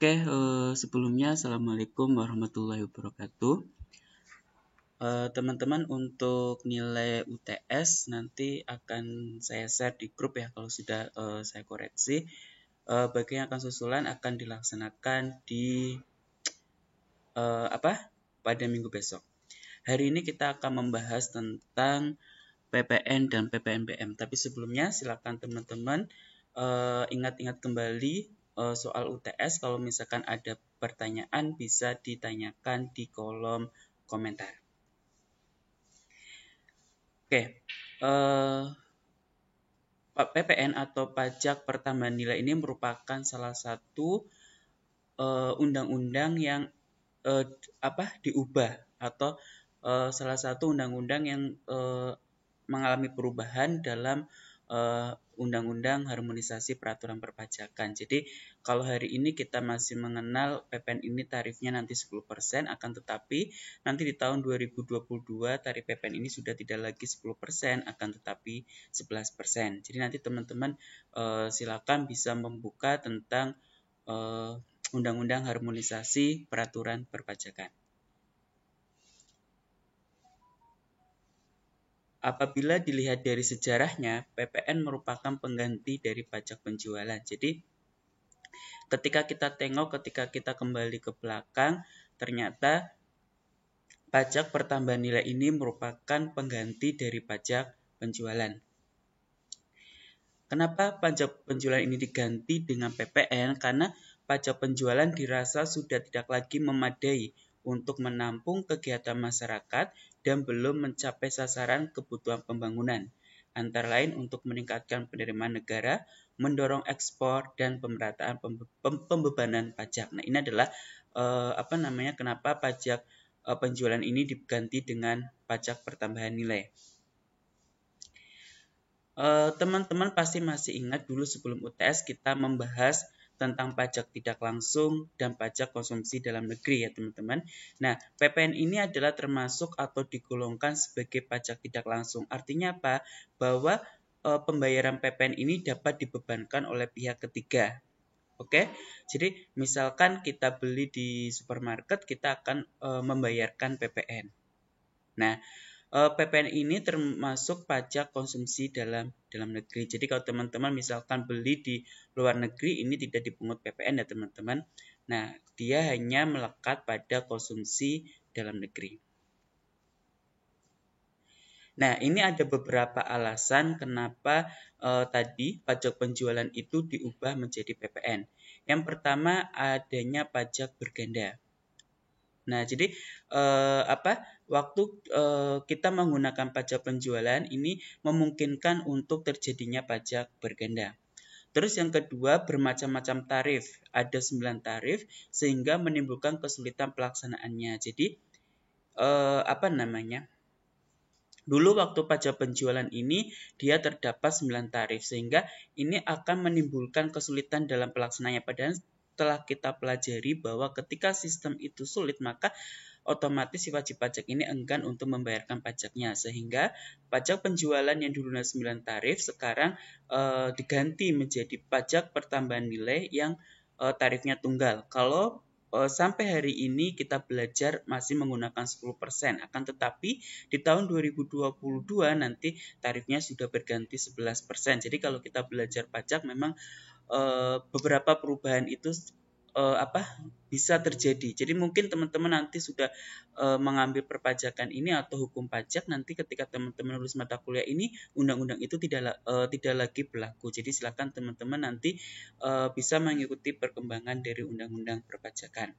Sebelumnya Assalamualaikum warahmatullahi wabarakatuh. Teman-teman, untuk nilai UTS nanti akan saya share di grup ya kalau sudah saya koreksi. Bagi yang akan susulan akan dilaksanakan di pada minggu besok. Hari ini kita akan membahas tentang PPN dan PPNBM. Tapi sebelumnya silakan teman-teman ingat-ingat kembali soal UTS. Kalau misalkan ada pertanyaan bisa ditanyakan di kolom komentar. PPN atau pajak pertambahan nilai ini merupakan salah satu undang-undang yang diubah atau salah satu undang-undang yang mengalami perubahan dalam Undang-Undang Harmonisasi Peraturan Perpajakan. Jadi kalau hari ini kita masih mengenal PPN ini tarifnya nanti 10%, akan tetapi nanti di tahun 2022 tarif PPN ini sudah tidak lagi 10%, akan tetapi 11%. Jadi nanti teman-teman silakan bisa membuka tentang Undang-Undang Harmonisasi Peraturan Perpajakan. Apabila dilihat dari sejarahnya, PPN merupakan pengganti dari pajak penjualan. Jadi, ketika kita kembali ke belakang, ternyata pajak pertambahan nilai ini merupakan pengganti dari pajak penjualan. Kenapa pajak penjualan ini diganti dengan PPN? Karena pajak penjualan dirasa sudah tidak lagi memadai untuk menampung kegiatan masyarakat dan belum mencapai sasaran kebutuhan pembangunan, antara lain untuk meningkatkan penerimaan negara, mendorong ekspor, dan pemerataan pembebanan pajak. Nah, ini adalah kenapa pajak penjualan ini diganti dengan pajak pertambahan nilai. Teman-teman pasti masih ingat dulu sebelum UTS kita membahas tentang pajak tidak langsung dan pajak konsumsi dalam negeri ya teman-teman. Nah, PPN ini adalah termasuk atau digolongkan sebagai pajak tidak langsung. Artinya apa? Bahwa pembayaran PPN ini dapat dibebankan oleh pihak ketiga. Oke, jadi misalkan kita beli di supermarket, kita akan membayarkan PPN. Nah, PPN ini termasuk pajak konsumsi dalam negeri. Jadi kalau teman-teman misalkan beli di luar negeri, ini tidak dipungut PPN ya teman-teman. Nah, dia hanya melekat pada konsumsi dalam negeri. Nah, ini ada beberapa alasan kenapa tadi pajak penjualan itu diubah menjadi PPN. Yang pertama, adanya pajak berganda. Nah, jadi waktu kita menggunakan pajak penjualan ini memungkinkan untuk terjadinya pajak berganda. Terus yang kedua, bermacam-macam tarif. Ada 9 tarif sehingga menimbulkan kesulitan pelaksanaannya. Jadi dulu waktu pajak penjualan ini dia terdapat 9 tarif sehingga ini akan menimbulkan kesulitan dalam pelaksanaannya. Padahal setelah kita pelajari bahwa ketika sistem itu sulit, maka otomatis si wajib pajak ini enggan untuk membayarkan pajaknya. Sehingga pajak penjualan yang dulunya 9 tarif sekarang diganti menjadi pajak pertambahan nilai yang tarifnya tunggal. Kalau sampai hari ini kita belajar masih menggunakan 10%. Akan tetapi di tahun 2022 nanti tarifnya sudah berganti 11%. Jadi kalau kita belajar pajak memang beberapa perubahan itu bisa terjadi. Jadi mungkin teman-teman nanti sudah mengambil perpajakan ini atau hukum pajak, nanti ketika teman-teman lulus mata kuliah ini undang-undang itu tidak lagi berlaku. Jadi silakan teman-teman nanti bisa mengikuti perkembangan dari undang-undang perpajakan.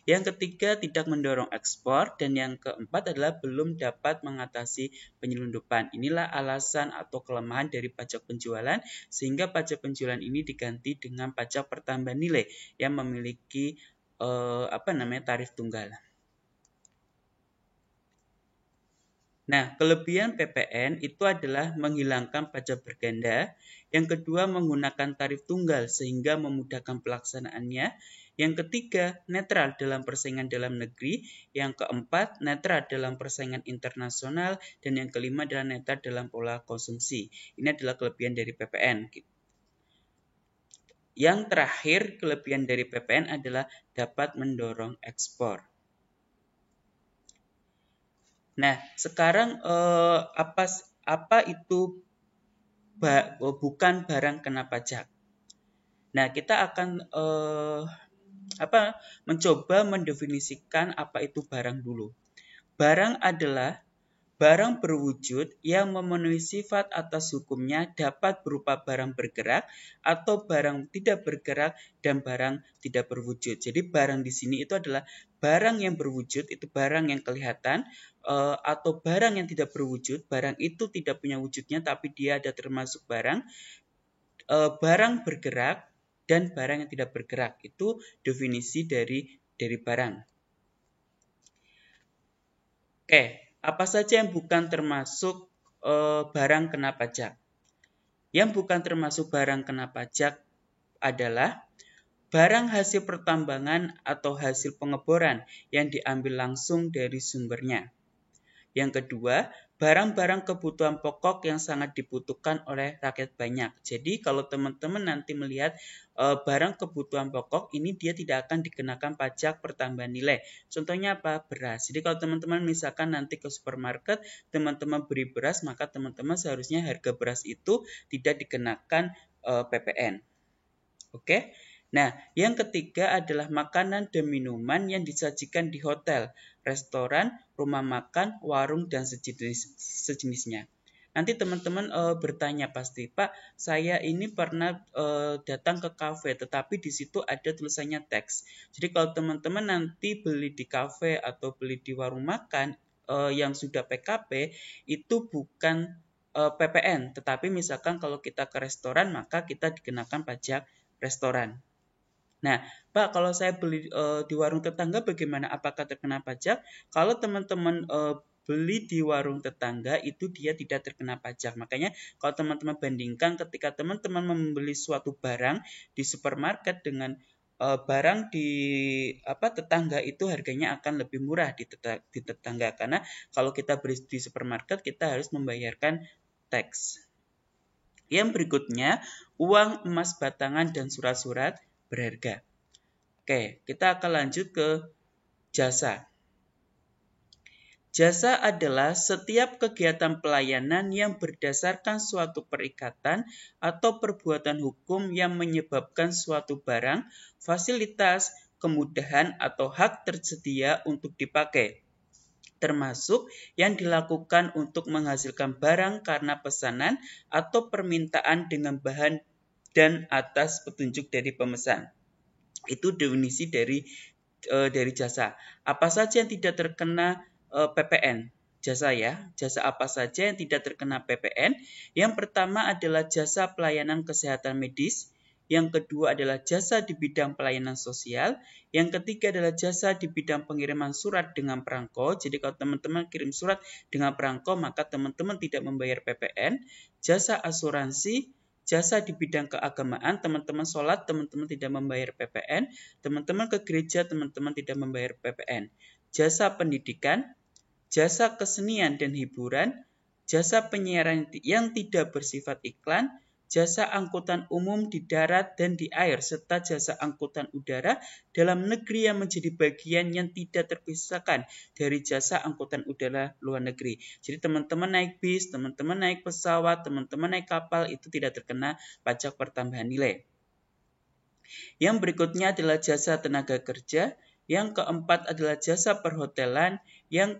Yang ketiga, tidak mendorong ekspor. Dan yang keempat adalah belum dapat mengatasi penyelundupan. Inilah alasan atau kelemahan dari pajak penjualan, sehingga pajak penjualan ini diganti dengan pajak pertambahan nilai yang memiliki tarif tunggal. Nah, kelebihan PPN itu adalah menghilangkan pajak berganda. Yang kedua, menggunakan tarif tunggal sehingga memudahkan pelaksanaannya. Yang ketiga, netral dalam persaingan dalam negeri. Yang keempat, netral dalam persaingan internasional. Dan yang kelima adalah netral dalam pola konsumsi. Ini adalah kelebihan dari PPN. Yang terakhir, kelebihan dari PPN adalah dapat mendorong ekspor. Nah, sekarang apa itu bukan barang kena pajak? Nah, kita akan mencoba mendefinisikan apa itu barang dulu. Barang adalah barang berwujud yang memenuhi sifat atas hukumnya, dapat berupa barang bergerak atau barang tidak bergerak dan barang tidak berwujud. Jadi barang di sini itu adalah barang yang berwujud, itu barang yang kelihatan, atau barang yang tidak berwujud, barang itu tidak punya wujudnya tapi dia ada termasuk barang, barang bergerak dan barang yang tidak bergerak. Itu definisi dari barang. Oke. Apa saja yang bukan termasuk barang kena pajak? Yang bukan termasuk barang kena pajak adalah barang hasil pertambangan atau hasil pengeboran yang diambil langsung dari sumbernya. Yang kedua, barang-barang kebutuhan pokok yang sangat dibutuhkan oleh rakyat banyak. Jadi kalau teman-teman nanti melihat barang kebutuhan pokok ini dia tidak akan dikenakan pajak pertambahan nilai. Contohnya apa? Beras. Jadi kalau teman-teman misalkan nanti ke supermarket, teman-teman beli beras, maka teman-teman seharusnya harga beras itu tidak dikenakan PPN. Oke? Nah, yang ketiga adalah makanan dan minuman yang disajikan di hotel, restoran, rumah makan, warung, dan sejenisnya. Nanti teman-teman bertanya pasti, Pak, saya ini pernah datang ke kafe, tetapi di situ ada tulisannya teks. Jadi kalau teman-teman nanti beli di kafe atau beli di warung makan yang sudah PKP, itu bukan PPN, tetapi misalkan kalau kita ke restoran, maka kita dikenakan pajak restoran. Nah, Pak, kalau saya beli di warung tetangga bagaimana? Apakah terkena pajak? Kalau teman-teman beli di warung tetangga itu dia tidak terkena pajak. Makanya kalau teman-teman bandingkan ketika teman-teman membeli suatu barang di supermarket dengan barang di tetangga itu harganya akan lebih murah di tetangga, karena kalau kita beli di supermarket kita harus membayarkan teks. Yang berikutnya, uang, emas batangan, dan surat-surat berharga. Oke, kita akan lanjut ke jasa. Jasa adalah setiap kegiatan pelayanan yang berdasarkan suatu perikatan atau perbuatan hukum yang menyebabkan suatu barang, fasilitas, kemudahan, atau hak tersedia untuk dipakai, termasuk yang dilakukan untuk menghasilkan barang karena pesanan atau permintaan dengan bahan dan atas petunjuk dari pemesan. Itu definisi dari jasa. Apa saja yang tidak terkena PPN? Jasa ya. Jasa apa saja yang tidak terkena PPN? Yang pertama adalah jasa pelayanan kesehatan medis. Yang kedua adalah jasa di bidang pelayanan sosial. Yang ketiga adalah jasa di bidang pengiriman surat dengan perangko. Jadi kalau teman-teman kirim surat dengan perangko, maka teman-teman tidak membayar PPN. Jasa asuransi, jasa di bidang keagamaan, teman-teman sholat, teman-teman tidak membayar PPN. Teman-teman ke gereja, teman-teman tidak membayar PPN. Jasa pendidikan, jasa kesenian dan hiburan, jasa penyiaran yang tidak bersifat iklan, jasa angkutan umum di darat dan di air, serta jasa angkutan udara dalam negeri yang menjadi bagian yang tidak terpisahkan dari jasa angkutan udara luar negeri. Jadi teman-teman naik bis, teman-teman naik pesawat, teman-teman naik kapal itu tidak terkena pajak pertambahan nilai. Yang berikutnya adalah jasa tenaga kerja. Yang keempat adalah jasa perhotelan. Yang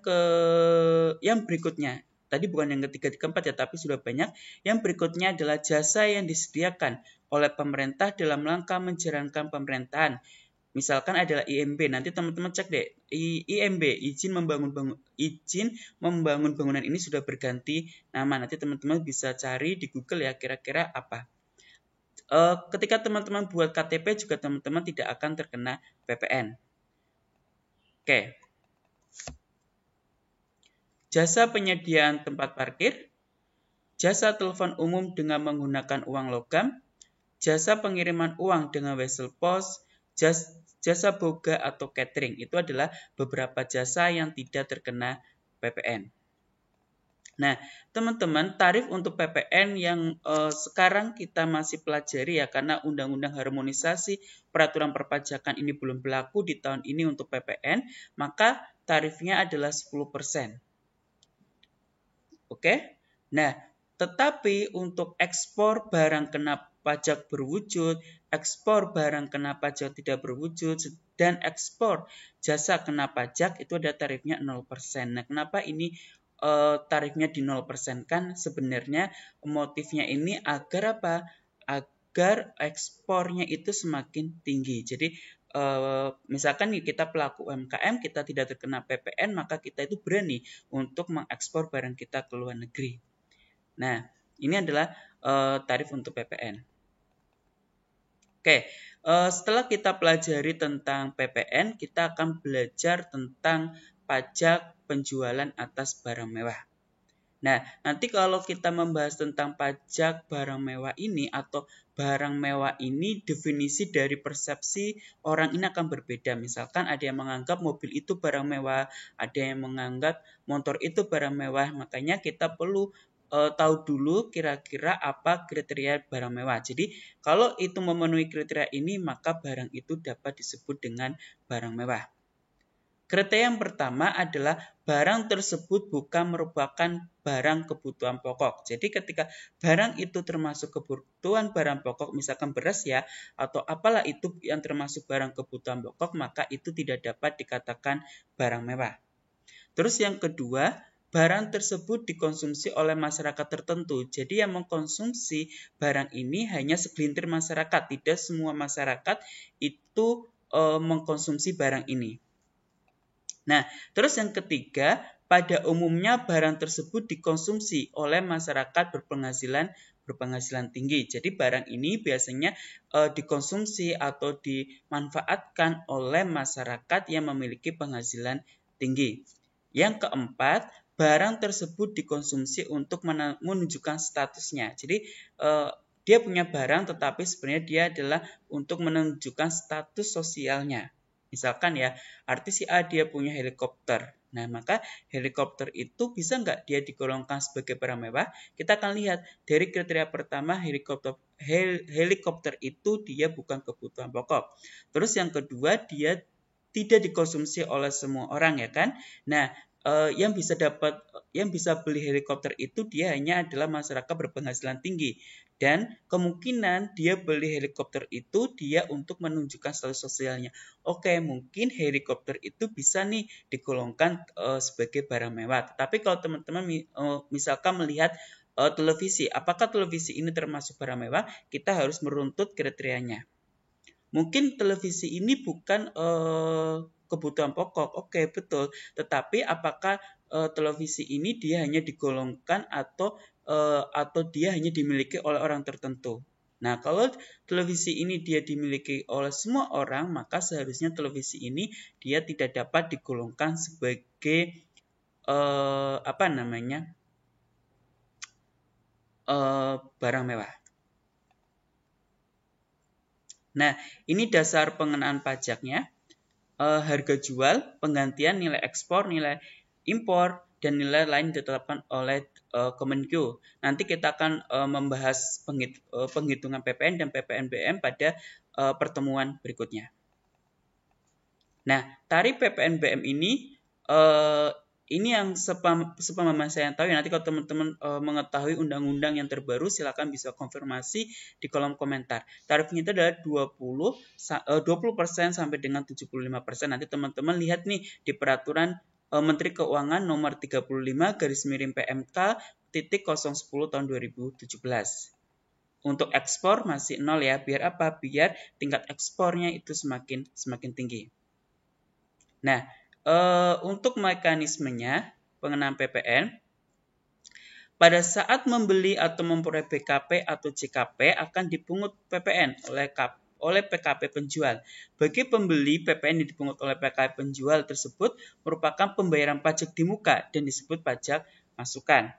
berikutnya, tadi bukan yang ketiga di keempat ya, tapi sudah banyak. Yang berikutnya adalah jasa yang disediakan oleh pemerintah dalam rangka menjalankan pemerintahan. Misalkan adalah IMB, nanti teman-teman cek deh, IMB, izin membangun bangunan ini sudah berganti nama. Nanti teman-teman bisa cari di Google ya, kira-kira apa. Ketika teman-teman buat KTP juga teman-teman tidak akan terkena PPN. Oke. Jasa penyediaan tempat parkir, jasa telepon umum dengan menggunakan uang logam, jasa pengiriman uang dengan wesel pos, jasa boga atau catering. Itu adalah beberapa jasa yang tidak terkena PPN. Nah, teman-teman, tarif untuk PPN yang sekarang kita masih pelajari ya, karena Undang-Undang Harmonisasi Peraturan Perpajakan ini belum berlaku di tahun ini untuk PPN, maka tarifnya adalah 10%. Oke? Nah, tetapi untuk ekspor barang kena pajak berwujud, ekspor barang kena pajak tidak berwujud, dan ekspor jasa kena pajak itu ada tarifnya 0%. Nah, kenapa ini tarifnya di 0%? Kan sebenarnya motifnya ini agar apa? Agar ekspornya itu semakin tinggi. Jadi misalkan nih kita pelaku UMKM, kita tidak terkena PPN, maka kita itu berani untuk mengekspor barang kita ke luar negeri. Nah, ini adalah tarif untuk PPN. Oke, setelah kita pelajari tentang PPN, kita akan belajar tentang pajak penjualan atas barang mewah. Nah, nanti kalau kita membahas tentang pajak barang mewah ini atau barang mewah ini, definisi dari persepsi orang ini akan berbeda. Misalkan ada yang menganggap mobil itu barang mewah, ada yang menganggap motor itu barang mewah. Makanya kita perlu tahu dulu kira-kira apa kriteria barang mewah. Jadi, kalau itu memenuhi kriteria ini, maka barang itu dapat disebut dengan barang mewah. Kriteria yang pertama adalah barang tersebut bukan merupakan barang kebutuhan pokok. Jadi ketika barang itu termasuk kebutuhan barang pokok, misalkan beras ya, atau apalah itu yang termasuk barang kebutuhan pokok, maka itu tidak dapat dikatakan barang mewah. Terus yang kedua, barang tersebut dikonsumsi oleh masyarakat tertentu. Jadi yang mengkonsumsi barang ini hanya segelintir masyarakat. Tidak semua masyarakat itu mengkonsumsi barang ini. Nah, terus yang ketiga, pada umumnya barang tersebut dikonsumsi oleh masyarakat berpenghasilan tinggi. Jadi barang ini biasanya dikonsumsi atau dimanfaatkan oleh masyarakat yang memiliki penghasilan tinggi. Yang keempat, barang tersebut dikonsumsi untuk menunjukkan statusnya. Jadi dia punya barang tetapi sebenarnya dia adalah untuk menunjukkan status sosialnya. Misalkan ya, artis si A dia punya helikopter. Nah, maka helikopter itu bisa nggak dia digolongkan sebagai barang mewah? Kita akan lihat dari kriteria pertama, helikopter itu dia bukan kebutuhan pokok. Terus yang kedua, dia tidak dikonsumsi oleh semua orang ya kan? Nah, yang bisa beli helikopter itu dia hanya adalah masyarakat berpenghasilan tinggi. Dan kemungkinan dia beli helikopter itu dia untuk menunjukkan status sosialnya. Oke, mungkin helikopter itu bisa nih digolongkan sebagai barang mewah. Tapi kalau teman-teman misalkan melihat televisi, apakah televisi ini termasuk barang mewah? Kita harus meruntut kriterianya. Mungkin televisi ini bukan kebutuhan pokok, oke betul. Tetapi apakah televisi ini dia hanya digolongkan atau dia hanya dimiliki oleh orang tertentu? Nah, kalau televisi ini dia dimiliki oleh semua orang, maka seharusnya televisi ini dia tidak dapat digolongkan sebagai barang mewah. Nah, ini dasar pengenaan pajaknya. Harga jual, penggantian nilai ekspor, nilai impor, dan nilai lain ditetapkan oleh Kemenq. Nanti kita akan membahas penghitungan PPN dan PPNBM pada pertemuan berikutnya. Nah, tarif PPNBM ini yang sepemahaman saya yang tahu ya. Nanti kalau teman-teman mengetahui undang-undang yang terbaru, silakan bisa konfirmasi di kolom komentar. Tarifnya itu adalah 20% sampai dengan 75%. Nanti teman-teman lihat nih di peraturan Menteri Keuangan nomor 35/PMK.010 tahun 2017. Untuk ekspor masih 0 ya. Biar apa? Biar tingkat ekspornya itu semakin tinggi. Nah, untuk mekanismenya pengenaan PPN, pada saat membeli atau memperoleh BKP atau JKP akan dipungut PPN oleh PKP penjual. Bagi pembeli, PPN yang dipungut oleh PKP penjual tersebut merupakan pembayaran pajak di muka dan disebut pajak masukan.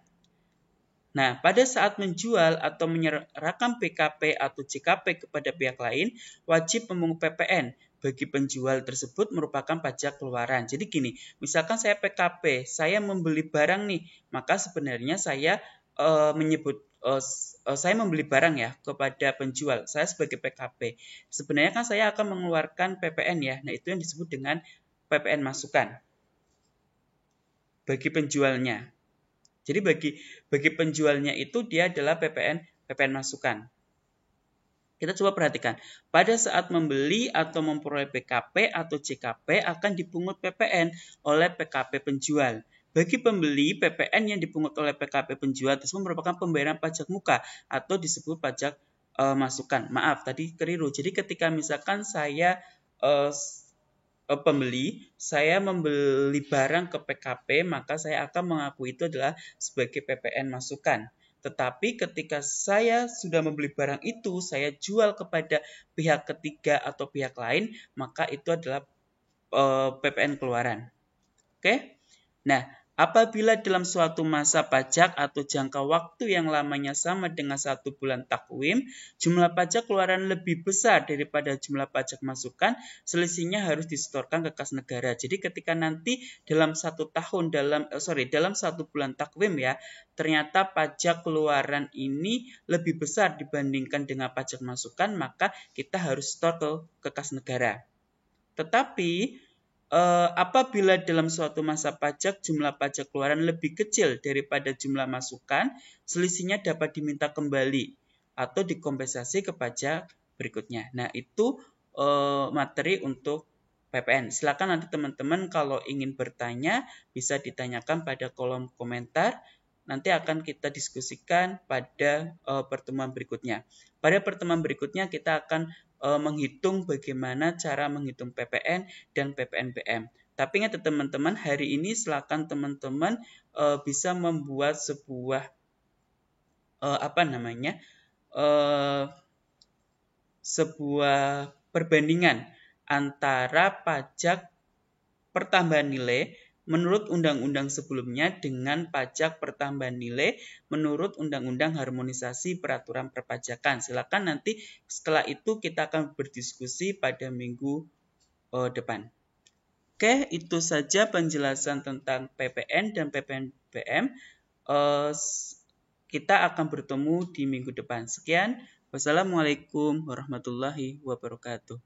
Nah, pada saat menjual atau menyerahkan BKP atau JKP kepada pihak lain, wajib memungut PPN bagi penjual tersebut merupakan pajak keluaran. Jadi gini, misalkan saya PKP, saya membeli barang nih, maka sebenarnya saya saya membeli barang ya kepada penjual. Saya sebagai PKP. Sebenarnya kan saya akan mengeluarkan PPN ya. Nah, itu yang disebut dengan PPN masukan bagi penjualnya. Jadi bagi penjualnya itu dia adalah PPN masukan. Kita coba perhatikan, pada saat membeli atau memperoleh PKP atau JKP akan dipungut PPN oleh PKP penjual. Bagi pembeli, PPN yang dipungut oleh PKP penjual tersebut merupakan pembayaran pajak muka atau disebut pajak masukan. Maaf, tadi keliru. Jadi ketika misalkan saya pembeli, saya membeli barang ke PKP, maka saya akan mengakui itu adalah sebagai PPN masukan. Tetapi ketika saya sudah membeli barang itu, saya jual kepada pihak ketiga atau pihak lain, maka itu adalah PPN keluaran. Oke? Nah, apabila dalam suatu masa pajak atau jangka waktu yang lamanya sama dengan 1 bulan takwim, jumlah pajak keluaran lebih besar daripada jumlah pajak masukan, selisihnya harus disetorkan ke kas negara. Jadi ketika nanti dalam 1 tahun dalam 1 bulan takwim ya, ternyata pajak keluaran ini lebih besar dibandingkan dengan pajak masukan, maka kita harus setor ke kas negara. Tetapi apabila dalam suatu masa pajak jumlah pajak keluaran lebih kecil daripada jumlah masukan, selisihnya dapat diminta kembali atau dikompensasi ke pajak berikutnya. Nah, itu materi untuk PPN. Silakan nanti teman-teman kalau ingin bertanya bisa ditanyakan pada kolom komentar. Nanti akan kita diskusikan pada pertemuan berikutnya. Pada pertemuan berikutnya kita akan menghitung bagaimana cara menghitung PPN dan PPNBM. Tapi ingat teman-teman, hari ini silakan teman-teman bisa membuat sebuah sebuah perbandingan antara pajak pertambahan nilai menurut undang-undang sebelumnya dengan pajak pertambahan nilai menurut Undang-Undang Harmonisasi Peraturan Perpajakan. Silakan nanti setelah itu kita akan berdiskusi pada minggu depan. Oke, itu saja penjelasan tentang PPN dan PPNBM. Kita akan bertemu di minggu depan. Sekian. Wassalamualaikum warahmatullahi wabarakatuh.